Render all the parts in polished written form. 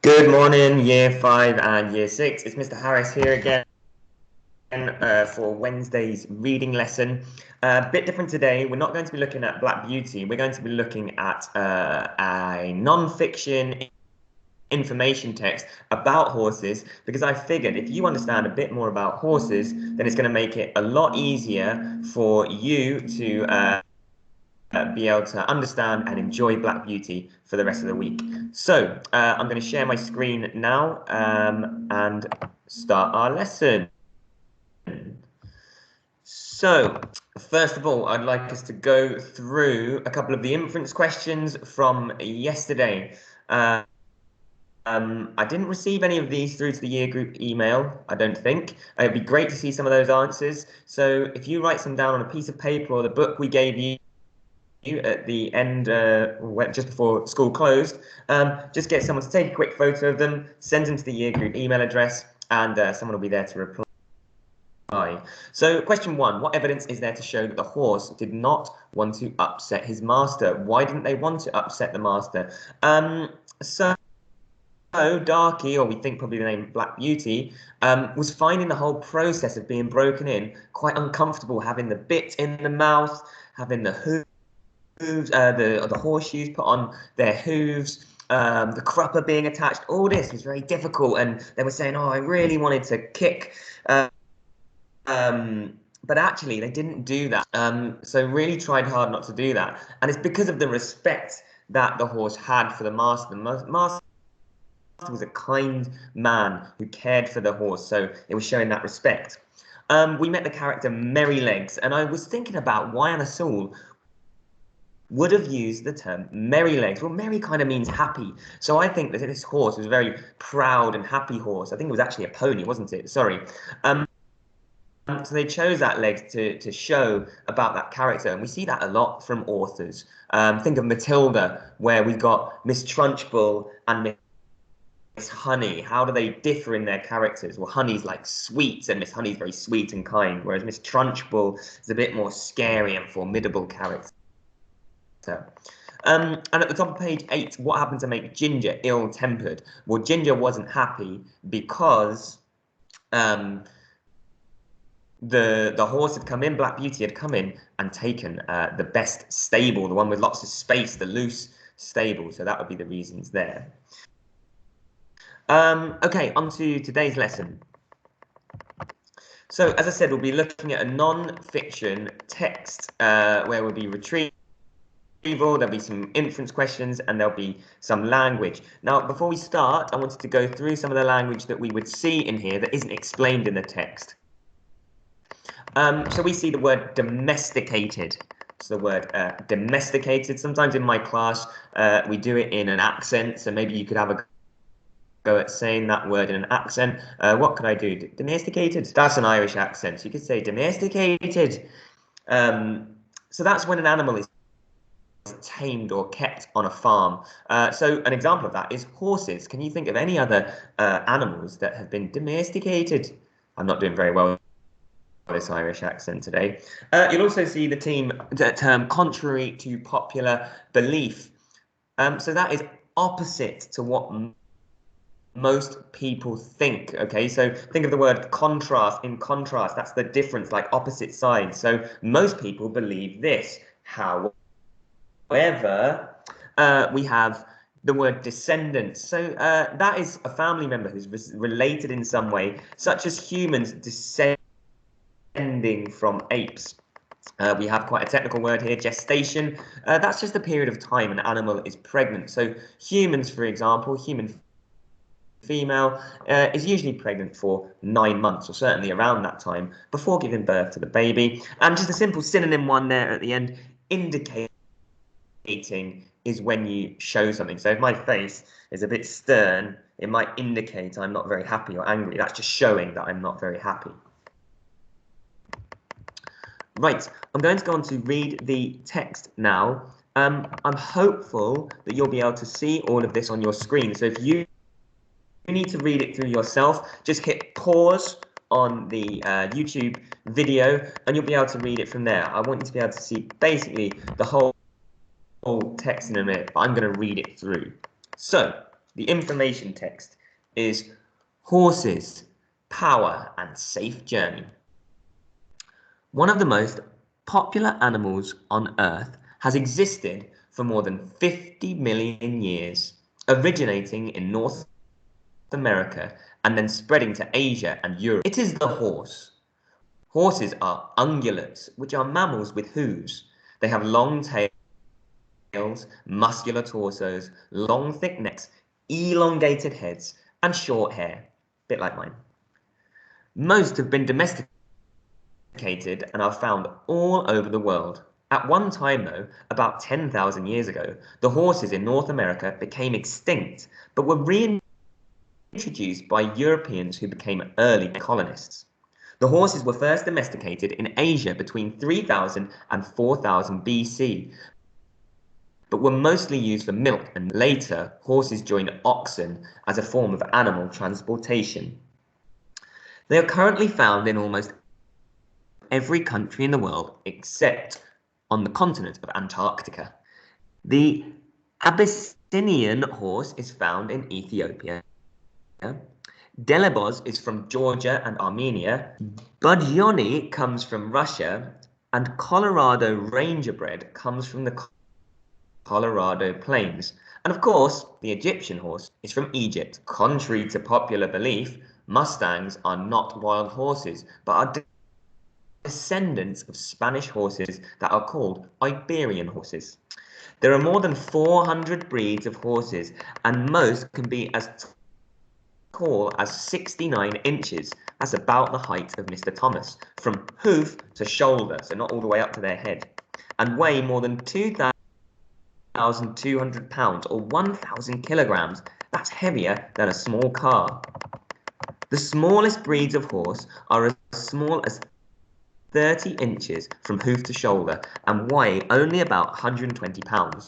Good morning, Year 5 and Year 6. It's Mr. Harris here again for Wednesday's reading lesson. A bit different today. We're not going to be looking at Black Beauty. We're going to be looking at a non-fiction information text about horses, because I figured if you understand a bit more about horses, then it's going to make it a lot easier for you to be able to understand and enjoy Black Beauty for the rest of the week. So I'm going to share my screen now and start our lesson. So first of all, I'd like us to go through a couple of the inference questions from yesterday. I didn't receive any of these through to the year group email, I don't think. It'd be great to see some of those answers. So if you write some down on a piece of paper or the book we gave you at the end, just before school closed, just get someone to take a quick photo of them, send them to the year group email address, and someone will be there to reply. So question 1, what evidence is there to show that the horse did not want to upset his master? Why didn't they want to upset the master? So Darky, or we think probably the name Black Beauty, was finding the whole process of being broken in quite uncomfortable, having the bit in the mouth, having the hooves, the horseshoes put on their hooves, the crupper being attached. All this was very difficult, and they were saying, "Oh, I really wanted to kick," but actually they didn't do that. So really tried hard not to do that, and it's because of the respect that the horse had for the master. The master was a kind man who cared for the horse, so it was showing that respect. We met the character Merrylegs, and I was thinking about why Anna Sewell would have used the term Merrylegs. Well, merry kind of means happy, so I think that this horse was a very proud and happy horse. I think it was actually a pony, wasn't it? Sorry. So they chose that legs to show about that character, and we see that a lot from authors. Think of Matilda, where we got Miss Trunchbull and Miss Honey. How do they differ in their characters? Well, Honey's like sweet, and Miss Honey's very sweet and kind, whereas Miss Trunchbull is a bit more scary and formidable character. And at the top of page 8, what happened to make Ginger ill-tempered? Well, Ginger wasn't happy because the horse had come in, Black Beauty had come in and taken the best stable, the one with lots of space, the loose stable. So that would be the reasons there. Okay, on to today's lesson. So, as I said, we'll be looking at a non-fiction text where we'll be retrieving. There'll be some inference questions, and there'll be some language. Now, before we start, I wanted to go through some of the language that we would see in here that isn't explained in the text. So we see the word domesticated. So the word domesticated. Sometimes in my class, we do it in an accent, so maybe you could have a go at saying that word in an accent. What could I do? Domesticated. That's an Irish accent, so you could say domesticated. So that's when an animal is tamed or kept on a farm. So an example of that is horses. Can you think of any other animals that have been domesticated? I'm not doing very well with this Irish accent today. You'll also see the term contrary to popular belief. So that is opposite to what most people think. Okay, so think of the word contrast. In contrast, that's the difference, like opposite sides. So most people believe this. However, we have the word descendants. So that is a family member who's related in some way, such as humans descending from apes. We have quite a technical word here, gestation. That's just a period of time an animal is pregnant. So humans, for example, human female is usually pregnant for 9 months, or certainly around that time, before giving birth to the baby. And just a simple synonym one there at the end, indicating is when you show something. So if my face is a bit stern, it might indicate I'm not very happy or angry. That's just showing that I'm not very happy. Right, I'm going to go on to read the text now. I'm hopeful that you'll be able to see all of this on your screen. So if you need to read it through yourself, just hit pause on the YouTube video and you'll be able to read it from there. I want you to be able to see basically the whole text in a minute, but I'm going to read it through. So, The information text is horses, power and safe journey. One of the most popular animals on Earth has existed for more than 50 million years, originating in North America and then spreading to Asia and Europe. It is the horse. Horses are ungulates, which are mammals with hooves. They have long tails, muscular torsos, long thick necks, elongated heads, and short hair, a bit like mine. Most have been domesticated and are found all over the world. At one time, though, about 10,000 years ago, the horses in North America became extinct, but were reintroduced by Europeans who became early colonists. The horses were first domesticated in Asia between 3000 and 4000 BC, but were mostly used for milk, and later horses joined oxen as a form of animal transportation. They are currently found in almost every country in the world except on the continent of Antarctica. The Abyssinian horse is found in Ethiopia. Deleboz is from Georgia and Armenia. Budjoni comes from Russia, and Colorado Ranger bred comes from the Colorado Plains. And of course, the Egyptian horse is from Egypt. Contrary to popular belief, Mustangs are not wild horses, but are descendants of Spanish horses that are called Iberian horses. There are more than 400 breeds of horses, and most can be as tall as 69 inches. That's about the height of Mr. Thomas, from hoof to shoulder, so not all the way up to their head, and weigh more than 2,200 pounds or 1,000 kilograms. That's heavier than a small car. The smallest breeds of horse are as small as 30 inches from hoof to shoulder and weigh only about 120 pounds.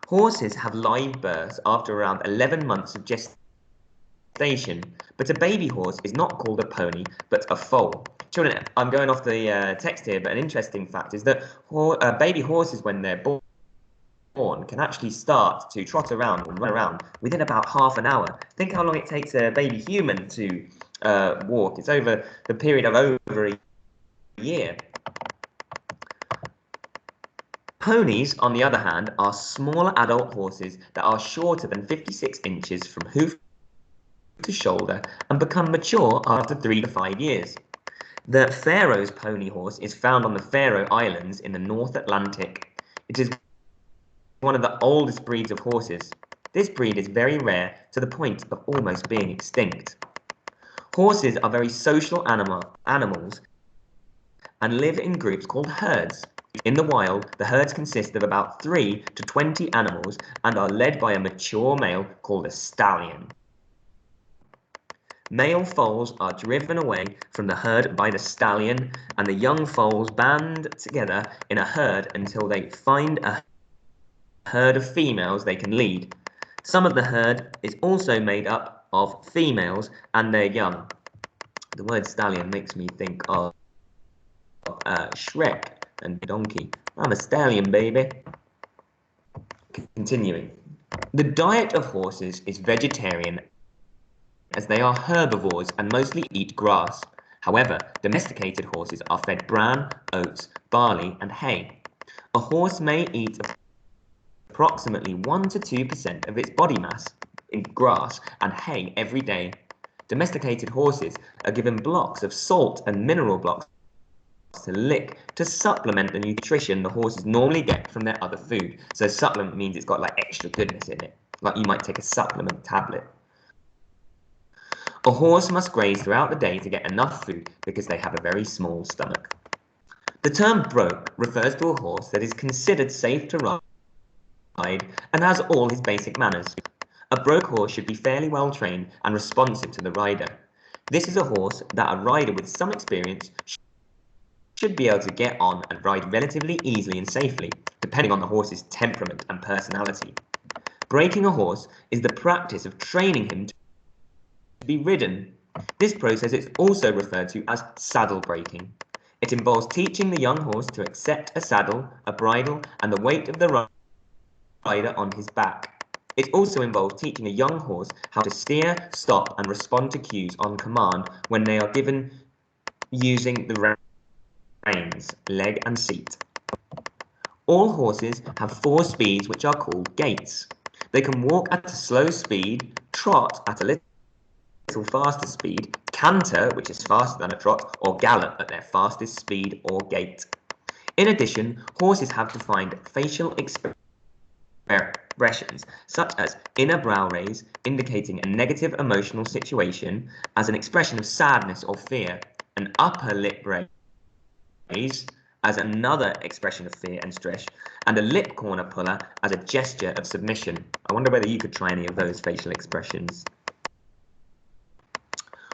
Horses have live births after around 11 months of gestation, but a baby horse is not called a pony, but a foal. Children, I'm going off the text here, but an interesting fact is that baby horses, when they're born, can actually start to trot around and run around within about half an hour. Think how long it takes a baby human to walk. It's over the period of over a year. Ponies, on the other hand, are smaller adult horses that are shorter than 56 inches from hoof to shoulder and become mature after 3 to 5 years. The Faroes pony horse is found on the Faroe Islands in the North Atlantic. It is one of the oldest breeds of horses. This breed is very rare to the point of almost being extinct. Horses are very social animals and live in groups called herds. In the wild, the herds consist of about 3 to 20 animals and are led by a mature male called a stallion. Male foals are driven away from the herd by the stallion, and the young foals band together in a herd until they find a herd of females they can lead. Some of the herd is also made up of females and their young. The word stallion makes me think of Shrek and Donkey. I'm a stallion, baby. Continuing. The diet of horses is vegetarian, as they are herbivores and mostly eat grass. However, domesticated horses are fed bran, oats, barley, and hay. A horse may eat approximately 1 to 2% of its body mass in grass and hay every day. Domesticated horses are given blocks of salt and mineral blocks to lick to supplement the nutrition the horses normally get from their other food. So supplement means it's got like extra goodness in it, like you might take a supplement tablet. A horse must graze throughout the day to get enough food because they have a very small stomach. The term broke refers to a horse that is considered safe to ride and has all his basic manners. A broke horse should be fairly well trained and responsive to the rider. This is a horse that a rider with some experience should be able to get on and ride relatively easily and safely, depending on the horse's temperament and personality. Breaking a horse is the practice of training him to be ridden. This process is also referred to as saddle breaking. It involves teaching the young horse to accept a saddle, a bridle, and the weight of the rider on his back. It also involves teaching a young horse how to steer, stop, and respond to cues on command when they are given using the reins, leg, and seat. All horses have 4 speeds which are called gaits. They can walk at a slow speed, trot at a little faster speed, canter, which is faster than a trot, or gallop at their fastest speed or gait. In addition, horses have defined facial expressions such as inner brow raise, indicating a negative emotional situation as an expression of sadness or fear, an upper lip raise as another expression of fear and stress, and a lip corner puller as a gesture of submission. I wonder whether you could try any of those facial expressions.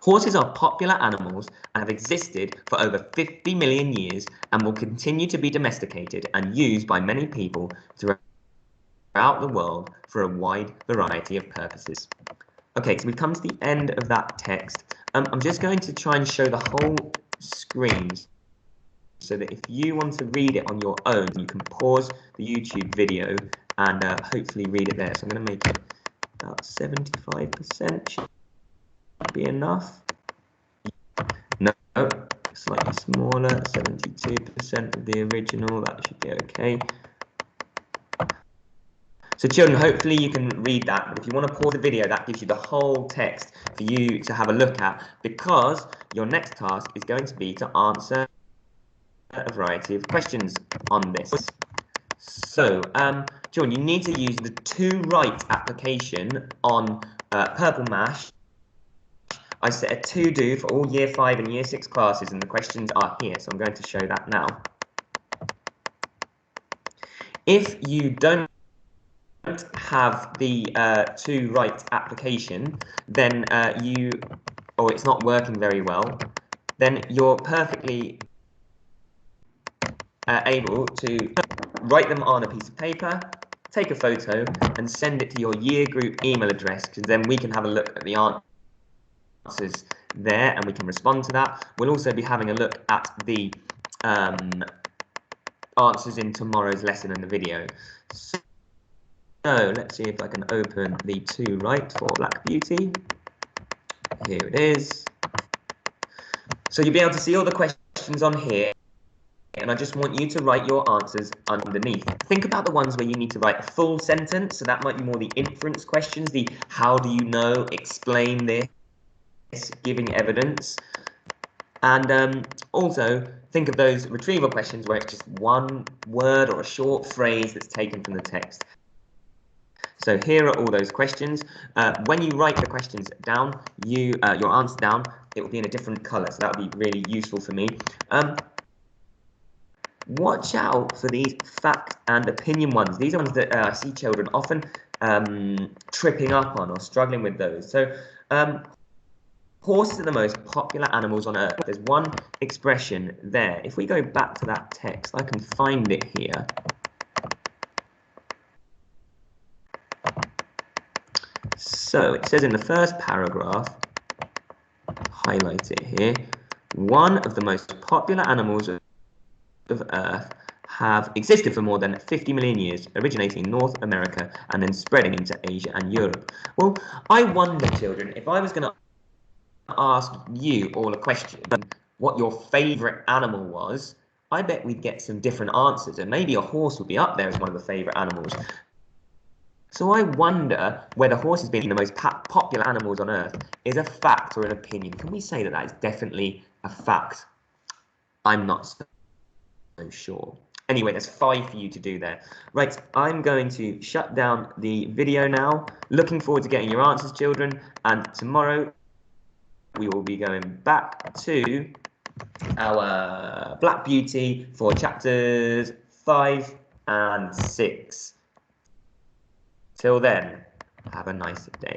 Horses are popular animals and have existed for over 50 million years and will continue to be domesticated and used by many people throughout the world for a wide variety of purposes. Okay, so we've come to the end of that text. I'm just going to try and show the whole screen so that if you want to read it on your own, you can pause the YouTube video and hopefully read it there. So I'm going to make it about 75%. Should be enough. No, slightly smaller, 72% of the original. That should be okay. So children, hopefully you can read that, but if you want to pause the video, that gives you the whole text for you to have a look at, because your next task is going to be to answer a variety of questions on this. So, children, you need to use the To Write application on Purple Mash. I set a to-do for all Year 5 and Year 6 classes, and the questions are here, so I'm going to show that now. If you don't have the To Write application, then or it's not working very well, then you're perfectly able to write them on a piece of paper, take a photo, and send it to your year group email address, because then we can have a look at the answers there and we can respond to that. We'll also be having a look at the answers in tomorrow's lesson in the video. So let's see if I can open the To Write for Black Beauty. Here it is. So you'll be able to see all the questions on here, and I just want you to write your answers underneath. Think about the ones where you need to write a full sentence, so that might be more the inference questions, the how do you know, explain this, giving evidence. And also think of those retrieval questions where it's just one word or a short phrase that's taken from the text. So here are all those questions. When you write the questions down, your answer down, it will be in a different colour, so that will be really useful for me. Watch out for these fact and opinion ones. These are ones that I see children often tripping up on or struggling with those. So horses are the most popular animals on earth. There's one expression there. If we go back to that text, I can find it here. So it says in the first paragraph, highlight it here, one of the most popular animals of Earth have existed for more than 50 million years, originating in North America and then spreading into Asia and Europe. Well, I wonder, children, if I was going to ask you all a question, what your favourite animal was, I bet we'd get some different answers, and maybe a horse would be up there as one of the favourite animals. So I wonder whether horses being the most popular animals on Earth is a fact or an opinion. Can we say that that is definitely a fact? I'm not so sure. Anyway, there's 5 for you to do there. Right, I'm going to shut down the video now. Looking forward to getting your answers, children. And tomorrow we will be going back to our Black Beauty for chapters 5 and 6. Till then, have a nice day.